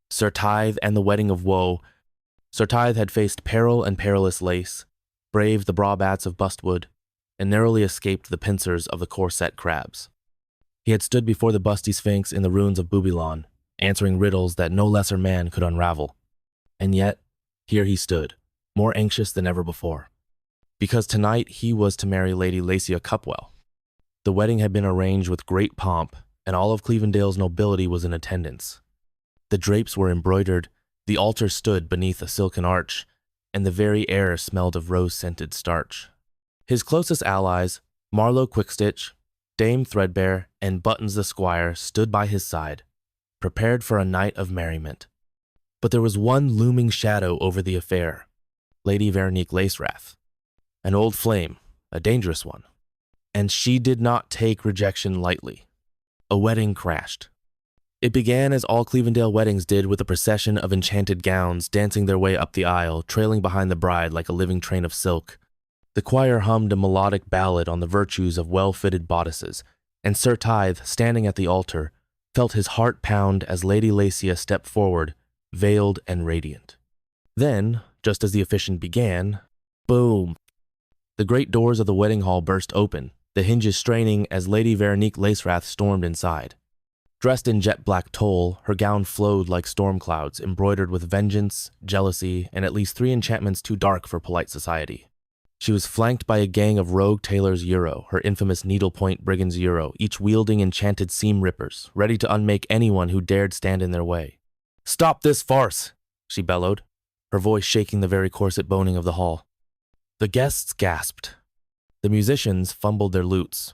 Sir Tithe and the Wedding of Woe. Sir Tithe had faced peril and perilous lace, braved the brawbats of Bustwood, and narrowly escaped the pincers of the corset crabs. He had stood before the busty sphinx in the ruins of Bubylon, answering riddles that no lesser man could unravel. And yet, here he stood, more anxious than ever before. Because tonight he was to marry Lady Lacia Cupwell. The wedding had been arranged with great pomp, and all of Cleavendale's nobility was in attendance. The drapes were embroidered, the altar stood beneath a silken arch, and the very air smelled of rose-scented starch. His closest allies, Marlowe Quickstitch, Dame Threadbare, and Buttons the Squire, stood by his side, prepared for a night of merriment. But there was one looming shadow over the affair, Lady Veronique Lacewrath, an old flame, a dangerous one. And she did not take rejection lightly. A wedding crashed. It began as all Cleavendale weddings did, with a procession of enchanted gowns dancing their way up the aisle, trailing behind the bride like a living train of silk. The choir hummed a melodic ballad on the virtues of well-fitted bodices, and Sir Tithe, standing at the altar, felt his heart pound as Lady Lacia stepped forward, veiled and radiant. Then, just as the officiant began, boom! The great doors of the wedding hall burst open, the hinges straining as Lady Veronique Lacewrath stormed inside. Dressed in jet-black tulle, her gown flowed like storm clouds, embroidered with vengeance, jealousy, and at least 3 enchantments too dark for polite society. She was flanked by a gang of rogue tailors Euro, her infamous needlepoint brigands Euro, each wielding enchanted seam rippers, ready to unmake anyone who dared stand in their way. "Stop this farce!" she bellowed, her voice shaking the very corset boning of the hall. The guests gasped. The musicians fumbled their lutes.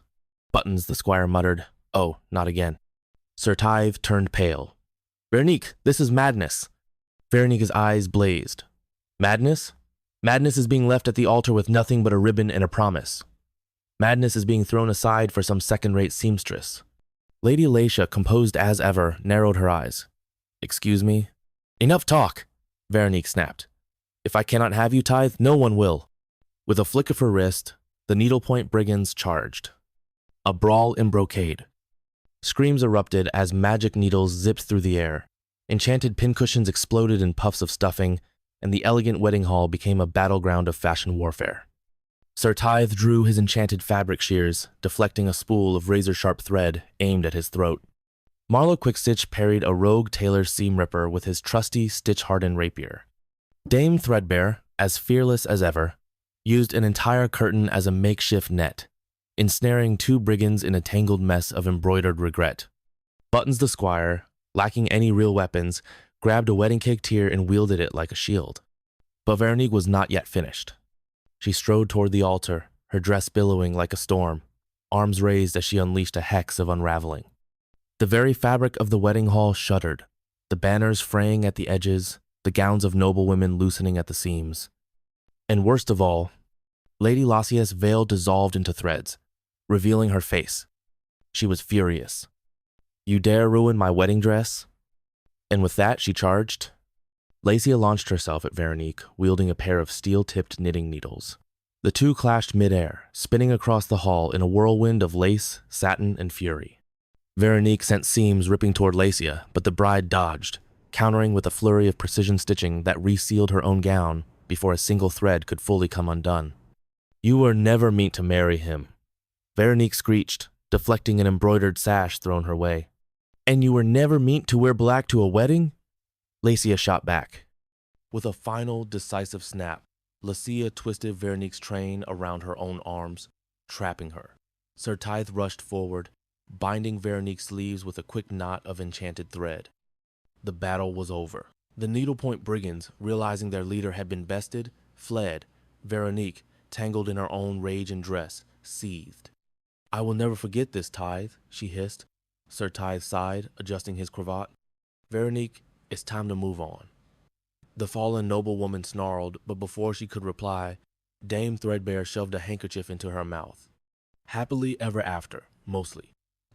Buttons the Squire muttered, "Oh, not again." Sir Tithe turned pale. "Veronique, this is madness." Veronique's eyes blazed. "Madness? Madness is being left at the altar with nothing but a ribbon and a promise. Madness is being thrown aside for some second-rate seamstress." Lady Lacia, composed as ever, narrowed her eyes. "Excuse me?" "Enough talk!" Veronique snapped. "If I cannot have you, Tithe, no one will." With a flick of her wrist, the needlepoint brigands charged. A brawl in brocade. Screams erupted as magic needles zipped through the air. Enchanted pincushions exploded in puffs of stuffing, and the elegant wedding hall became a battleground of fashion warfare. Sir Tithe drew his enchanted fabric shears, deflecting a spool of razor-sharp thread aimed at his throat. Marlowe Quickstitch parried a rogue tailor's seam ripper with his trusty, stitch-hardened rapier. Dame Threadbare, as fearless as ever, used an entire curtain as a makeshift net, ensnaring 2 brigands in a tangled mess of embroidered regret. Buttons the Squire, lacking any real weapons, grabbed a wedding cake tier and wielded it like a shield. But Veronique was not yet finished. She strode toward the altar, her dress billowing like a storm, arms raised as she unleashed a hex of unraveling. The very fabric of the wedding hall shuddered, the banners fraying at the edges, the gowns of noble women loosening at the seams. And worst of all, Lady Lacia's veil dissolved into threads, revealing her face. She was furious. "You dare ruin my wedding dress?" And with that, she charged. Lacia launched herself at Veronique, wielding a pair of steel-tipped knitting needles. The two clashed mid-air, spinning across the hall in a whirlwind of lace, satin, and fury. Veronique sent seams ripping toward Lacia, but the bride dodged, countering with a flurry of precision stitching that resealed her own gown before a single thread could fully come undone. "You were never meant to marry him," Veronique screeched, deflecting an embroidered sash thrown her way. "And you were never meant to wear black to a wedding?" Lacia shot back. With a final, decisive snap, Lacia twisted Veronique's train around her own arms, trapping her. Sir Tithe rushed forward, binding Veronique's sleeves with a quick knot of enchanted thread. The battle was over. The needlepoint brigands, realizing their leader had been bested, fled. Veronique, tangled in her own rage and dress, seethed. "I will never forget this, Tithe," she hissed. Sir Tithe sighed, adjusting his cravat. "Veronique, it's time to move on." The fallen noblewoman snarled, but before she could reply, Dame Threadbare shoved a handkerchief into her mouth. Happily ever after, mostly.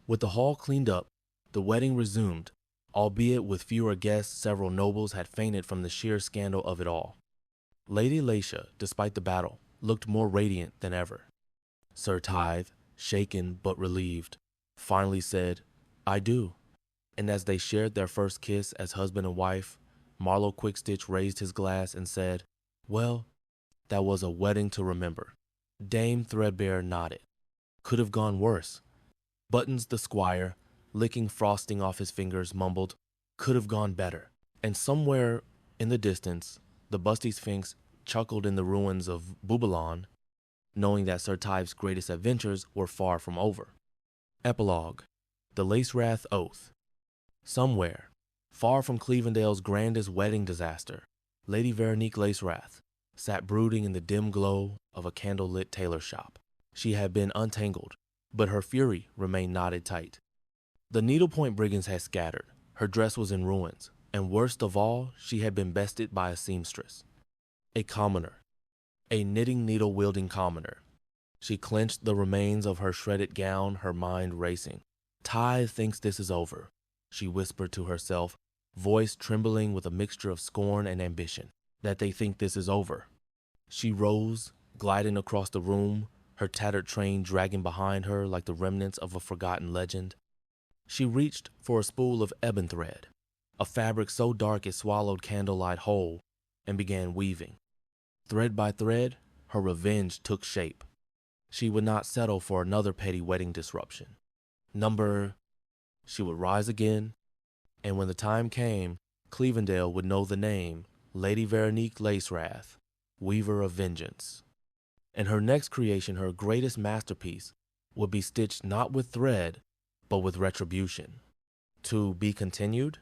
With the hall cleaned up, the wedding resumed, albeit with fewer guests. Several nobles had fainted from the sheer scandal of it all. Lady Lacia, despite the battle, looked more radiant than ever. Sir Tithe, shaken but relieved, finally said, "I do." And as they shared their first kiss as husband and wife, Marlowe Quickstitch raised his glass and said, "Well, that was a wedding to remember." Dame Threadbare nodded. "Could have gone worse." Buttons the squire, licking frosting off his fingers, mumbled, "Could have gone better." And somewhere in the distance, the busty Sphinx chuckled in the ruins of Boubalon, knowing that Sir Tithe's greatest adventures were far from over. Epilogue: The Lacewrath Oath. Somewhere, far from Cleavendale's grandest wedding disaster, Lady Veronique Lacewrath sat brooding in the dim glow of a candlelit tailor shop. She had been untangled, but her fury remained knotted tight. The needlepoint brigands had scattered, her dress was in ruins, and worst of all, she had been bested by a seamstress. A commoner. A knitting needle-wielding commoner. She clenched the remains of her shredded gown, her mind racing. "Tithe thinks this is over," she whispered to herself, voice trembling with a mixture of scorn and ambition. "That they think this is over." She rose, gliding across the room, her tattered train dragging behind her like the remnants of a forgotten legend. She reached for a spool of ebon thread, a fabric so dark it swallowed candlelight whole, and began weaving. Thread by thread, her revenge took shape. She would not settle for another petty wedding disruption. She would rise again, and when the time came, Cleavendale would know the name, Lady Veronique Lacewrath, Weaver of Vengeance. And her next creation, her greatest masterpiece, would be stitched not with thread, but with retribution. To be continued?